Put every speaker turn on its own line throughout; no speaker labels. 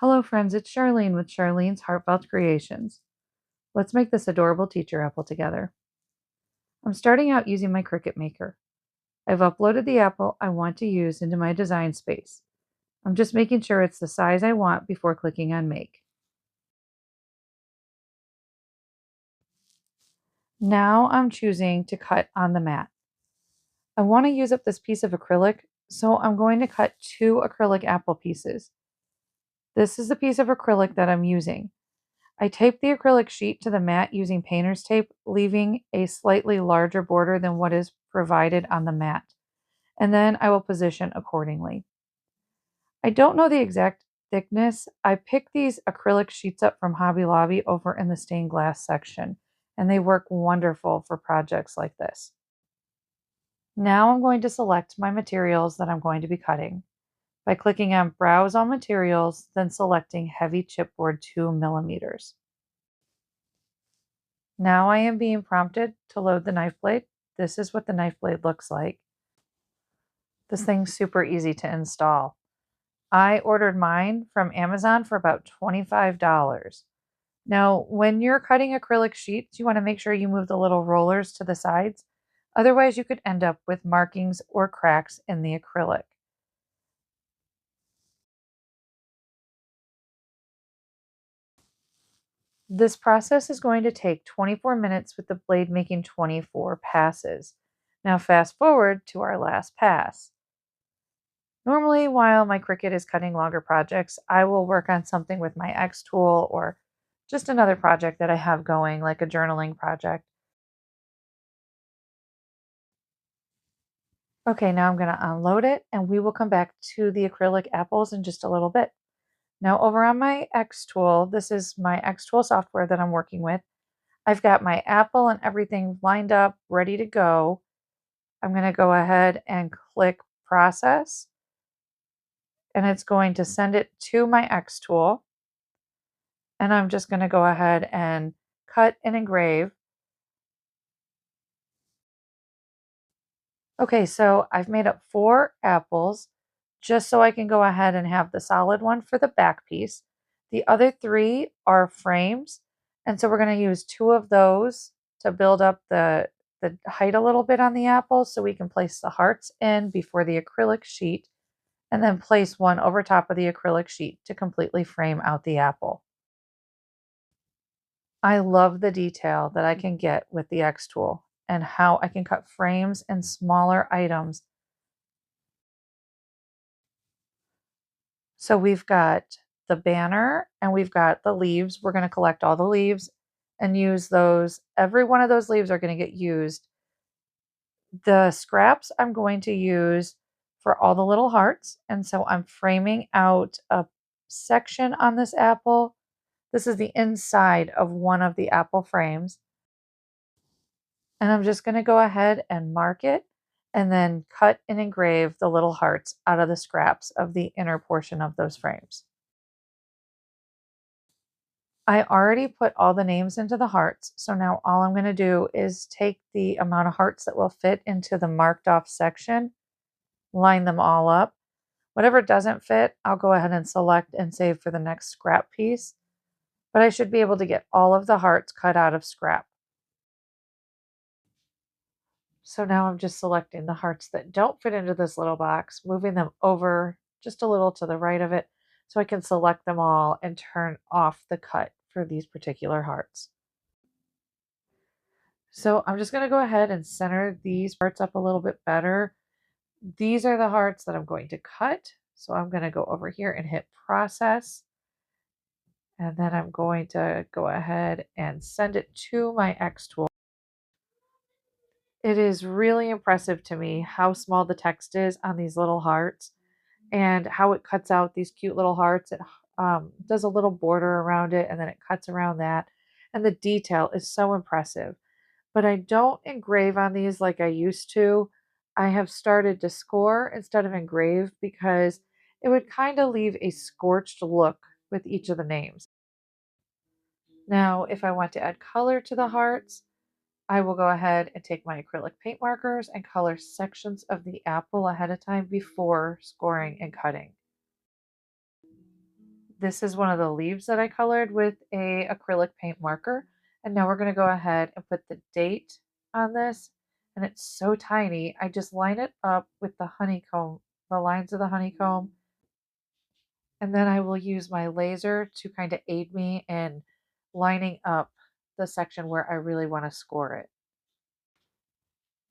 Hello friends, it's Charlene with Charlene's Heartfelt Creations. Let's make this adorable teacher apple together. I'm starting out using my Cricut Maker. I've uploaded the apple I want to use into my design space. I'm just making sure it's the size I want before clicking on Make. Now I'm choosing to cut on the mat. I want to use up this piece of acrylic, so I'm going to cut 2 acrylic apple pieces. This is the piece of acrylic that I'm using. I taped the acrylic sheet to the mat using painter's tape, leaving a slightly larger border than what is provided on the mat, and then I will position accordingly. I don't know the exact thickness. I picked these acrylic sheets up from Hobby Lobby over in the stained glass section, and they work wonderful for projects like this. Now I'm going to select my materials that I'm going to be cutting by clicking on Browse All Materials, then selecting Heavy Chipboard 2mm. Now I am being prompted to load the knife blade. This is what the knife blade looks like. This thing's super easy to install. I ordered mine from Amazon for about $25. Now, when you're cutting acrylic sheets, you want to make sure you move the little rollers to the sides. Otherwise, you could end up with markings or cracks in the acrylic. This process is going to take 24 minutes with the blade making 24 passes. Now fast forward to our last pass. Normally, while my Cricut is cutting longer projects, I will work on something with my Xtool or just another project that I have going, like a journaling project. Okay, now I'm going to unload it and we will come back to the acrylic apples in just a little bit. Now over on my Xtool, this is my Xtool software that I'm working with. I've got my apple and everything lined up, ready to go. I'm going to go ahead and click process, and it's going to send it to my Xtool. And I'm just going to go ahead and cut and engrave. Okay, so I've made up 4 apples just so I can go ahead and have the solid one for the back piece. The other 3 are frames, and so we're going to use 2 of those to build up the height a little bit on the apple so we can place the hearts in before the acrylic sheet, and then place one over top of the acrylic sheet to completely frame out the apple. I love the detail that I can get with the Xtool and how I can cut frames and smaller items. So we've got the banner and we've got the leaves. We're going to collect all the leaves and use those. Every one of those leaves are going to get used. The scraps I'm going to use for all the little hearts. And so I'm framing out a section on this apple. This is the inside of one of the apple frames. And I'm just going to go ahead and mark it and then cut and engrave the little hearts out of the scraps of the inner portion of those frames. I already put all the names into the hearts, so now all I'm going to do is take the amount of hearts that will fit into the marked off section, line them all up. Whatever doesn't fit, I'll go ahead and select and save for the next scrap piece, but I should be able to get all of the hearts cut out of scrap. So now I'm just selecting the hearts that don't fit into this little box, moving them over just a little to the right of it so I can select them all and turn off the cut for these particular hearts. So I'm just going to go ahead and center these parts up a little bit better. These are the hearts that I'm going to cut. So I'm going to go over here and hit process. And then I'm going to go ahead and send it to my Xtool. It is really impressive to me how small the text is on these little hearts and how it cuts out these cute little hearts. It does a little border around it and then it cuts around that. And the detail is so impressive. But I don't engrave on these like I used to. I have started to score instead of engrave because it would kind of leave a scorched look with each of the names. Now, if I want to add color to the hearts, I will go ahead and take my acrylic paint markers and color sections of the apple ahead of time before scoring and cutting. This is one of the leaves that I colored with a acrylic paint marker. And now we're going to go ahead and put the date on this. And it's so tiny. I just line it up with the honeycomb, the lines of the honeycomb. And then I will use my laser to kind of aid me in lining up the section where I really want to score it.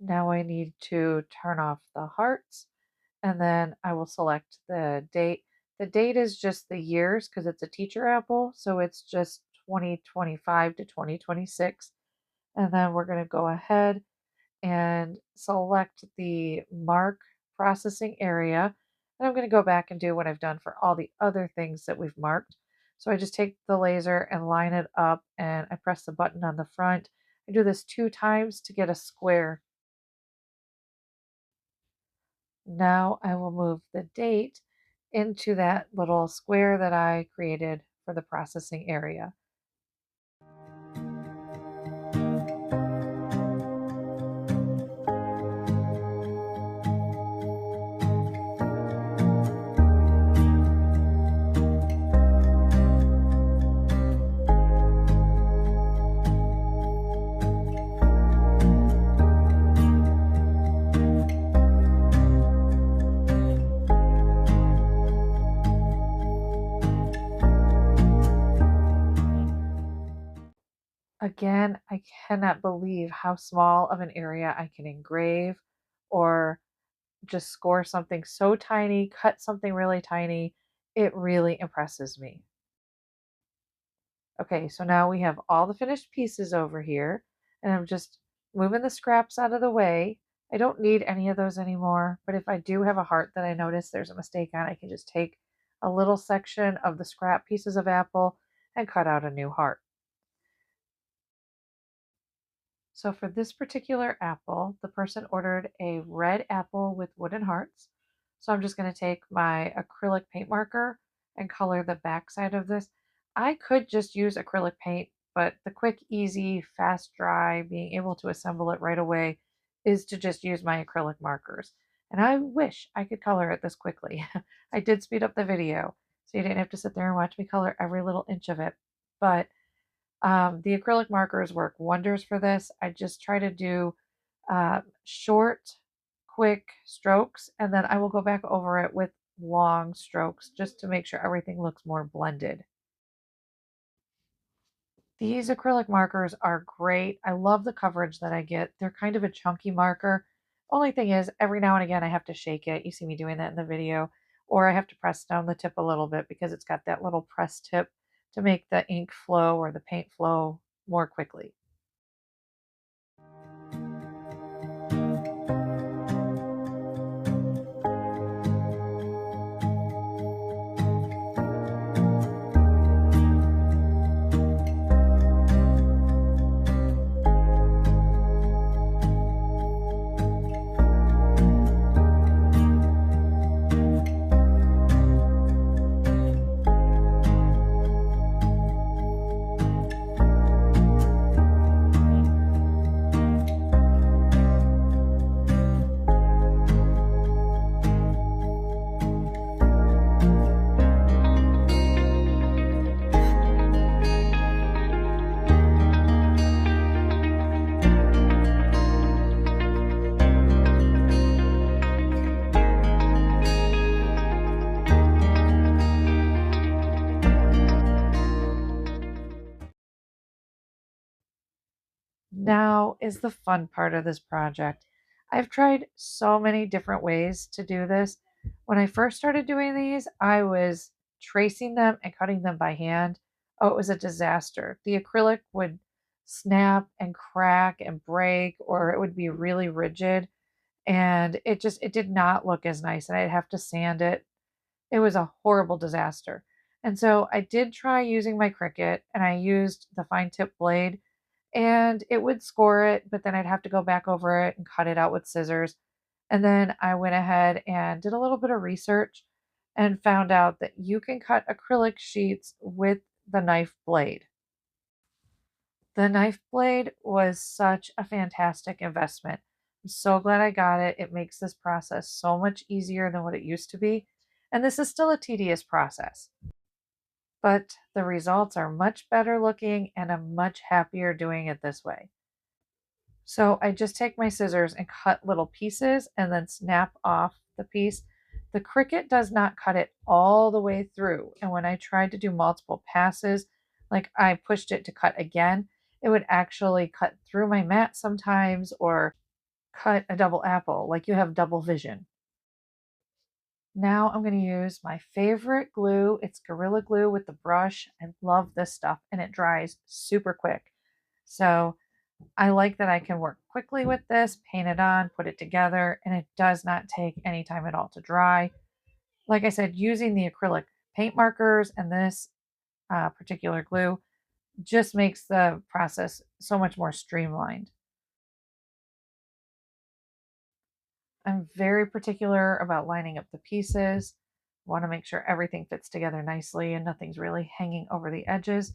Now I need to turn off the hearts, and then I will select the date. The date is just the years because it's a teacher apple, so it's just 2025 to 2026. And then we're going to go ahead and select the mark processing area. And I'm going to go back and do what I've done for all the other things that we've marked. So I just take the laser and line it up, and I press the button on the front. I do this 2 times to get a square. Now I will move the date into that little square that I created for the processing area. Again, I cannot believe how small of an area I can engrave or just score something so tiny, cut something really tiny. It really impresses me. Okay, so now we have all the finished pieces over here, and I'm just moving the scraps out of the way. I don't need any of those anymore, but if I do have a heart that I notice there's a mistake on, I can just take a little section of the scrap pieces of apple and cut out a new heart. So for this particular apple, the person ordered a red apple with wooden hearts. So I'm just going to take my acrylic paint marker and color the back side of this. I could just use acrylic paint, but the quick, easy, fast dry, being able to assemble it right away is to just use my acrylic markers. And I wish I could color it this quickly. I did speed up the video, so you didn't have to sit there and watch me color every little inch of it. But the acrylic markers work wonders for this. I just try to do short, quick strokes, and then I will go back over it with long strokes just to make sure everything looks more blended. These acrylic markers are great. I love the coverage that I get. They're kind of a chunky marker. Only thing is, every now and again, I have to shake it. You see me doing that in the video. Or I have to press down the tip a little bit because it's got that little press tip to make the ink flow or the paint flow more quickly. Now is the fun part of this project. I've tried so many different ways to do this. When I first started doing these, I was tracing them and cutting them by hand. Oh, it was a disaster. The acrylic would snap and crack and break, or it would be really rigid, and it did not look as nice, and I'd have to sand it. It was a horrible disaster. And so I did try using my Cricut, and I used the fine tip blade, and it would score it, but then I'd have to go back over it and cut it out with scissors. And then I went ahead and did a little bit of research and found out that you can cut acrylic sheets with the knife blade. The knife blade was such a fantastic investment. I'm so glad I got it. It makes this process so much easier than what it used to be. And this is still a tedious process. but the results are much better looking and I'm much happier doing it this way. So I just take my scissors and cut little pieces and then snap off the piece. The Cricut does not cut it all the way through. And when I tried to do multiple passes, like I pushed it to cut again, it would actually cut through my mat sometimes or cut a double apple, like you have double vision. Now I'm going to use my favorite glue. It's Gorilla Glue with the brush. I love this stuff and it dries super quick. So I like that I can work quickly with this, paint it on, put it together, and it does not take any time at all to dry. Like I said, using the acrylic paint markers and this particular glue just makes the process so much more streamlined. I'm very particular about lining up the pieces. Want to make sure everything fits together nicely and nothing's really hanging over the edges.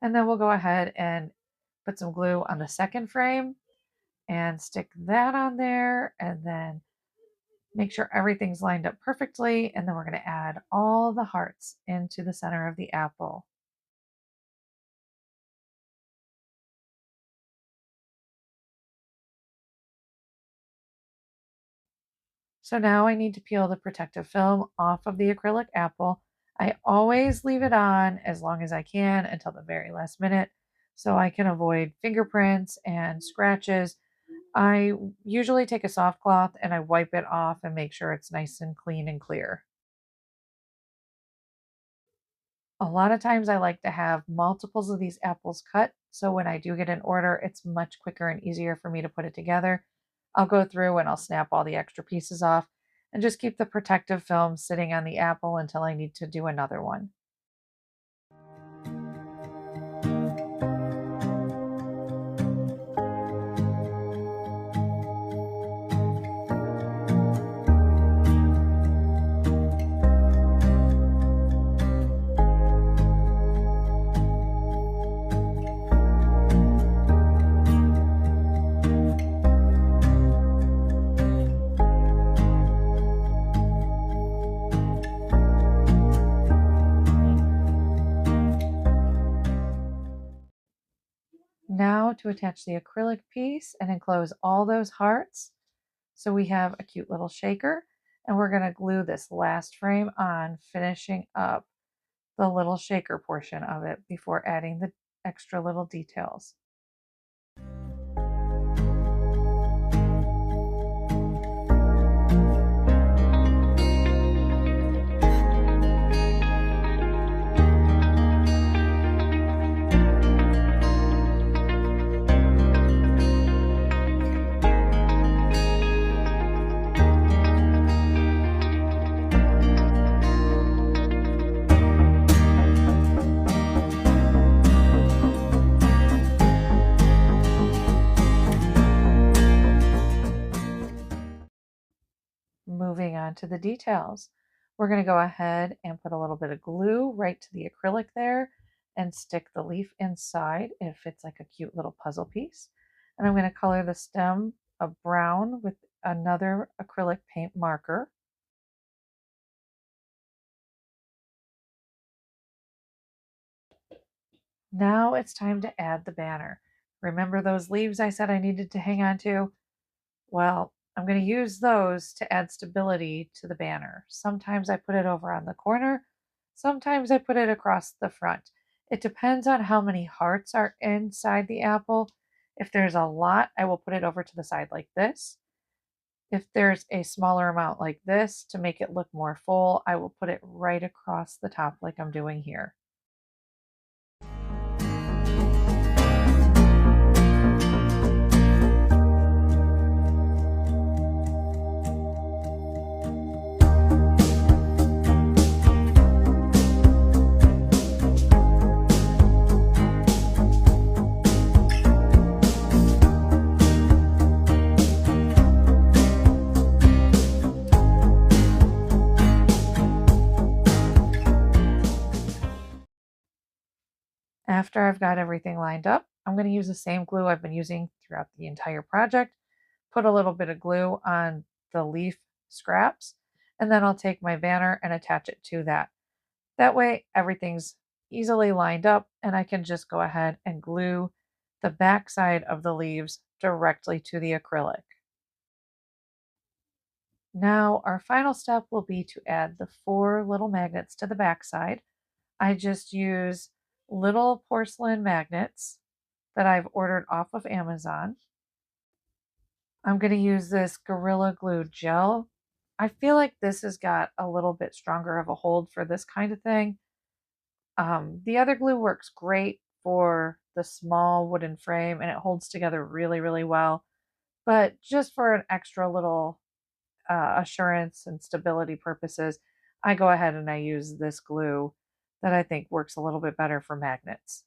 And then we'll go ahead and put some glue on the second frame and stick that on there and then make sure everything's lined up perfectly. And then we're going to add all the hearts into the center of the apple. So now I need to peel the protective film off of the acrylic apple. I always leave it on as long as I can until the very last minute so I can avoid fingerprints and scratches. I usually take a soft cloth and I wipe it off and make sure it's nice and clean and clear. A lot of times I like to have multiples of these apples cut, so when I do get an order, it's much quicker and easier for me to put it together. I'll go through and I'll snap all the extra pieces off and just keep the protective film sitting on the apple until I need to do another one. Now to attach the acrylic piece and enclose all those hearts. So we have a cute little shaker and we're going to glue this last frame on, finishing up the little shaker portion of it before adding the extra little details. Moving on to the details. We're going to go ahead and put a little bit of glue right to the acrylic there and stick the leaf inside if it's like a cute little puzzle piece. And I'm going to color the stem a brown with another acrylic paint marker. Now it's time to add the banner. Remember those leaves I said I needed to hang on to? Well, I'm going to use those to add stability to the banner. Sometimes I put it over on the corner, sometimes I put it across the front. It depends on how many hearts are inside the apple. If there's a lot, I will put it over to the side like this. If there's a smaller amount like this, to make it look more full, I will put it right across the top like I'm doing here. After I've got everything lined up, I'm going to use the same glue I've been using throughout the entire project, put a little bit of glue on the leaf scraps, and then I'll take my banner and attach it to that. That way everything's easily lined up, and I can just go ahead and glue the back side of the leaves directly to the acrylic. Now our final step will be to add the 4 little magnets to the back side. I just use little porcelain magnets that I've ordered off of Amazon. I'm going to use this Gorilla Glue gel. I feel like this has got a little bit stronger of a hold for this kind of thing. The other glue works great for the small wooden frame and it holds together really, really well. But just for an extra little assurance and stability purposes, I go ahead and I use this glue that I think works a little bit better for magnets.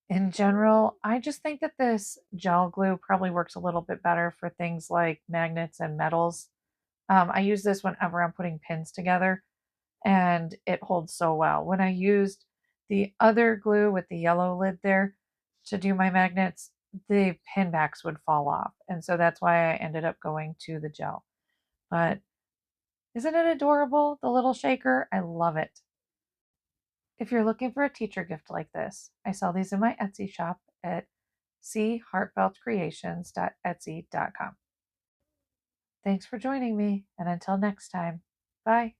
In general, I just think that this gel glue probably works a little bit better for things like magnets and metals. I use this whenever I'm putting pins together, and it holds so well. When I used the other glue with the yellow lid there to do my magnets, the pin backs would fall off. And so that's why I ended up going to the gel. But isn't it adorable, the little shaker? I love it. If you're looking for a teacher gift like this, I sell these in my Etsy shop at cheartfeltcreations.etsy.com. Thanks for joining me, and until next time, bye.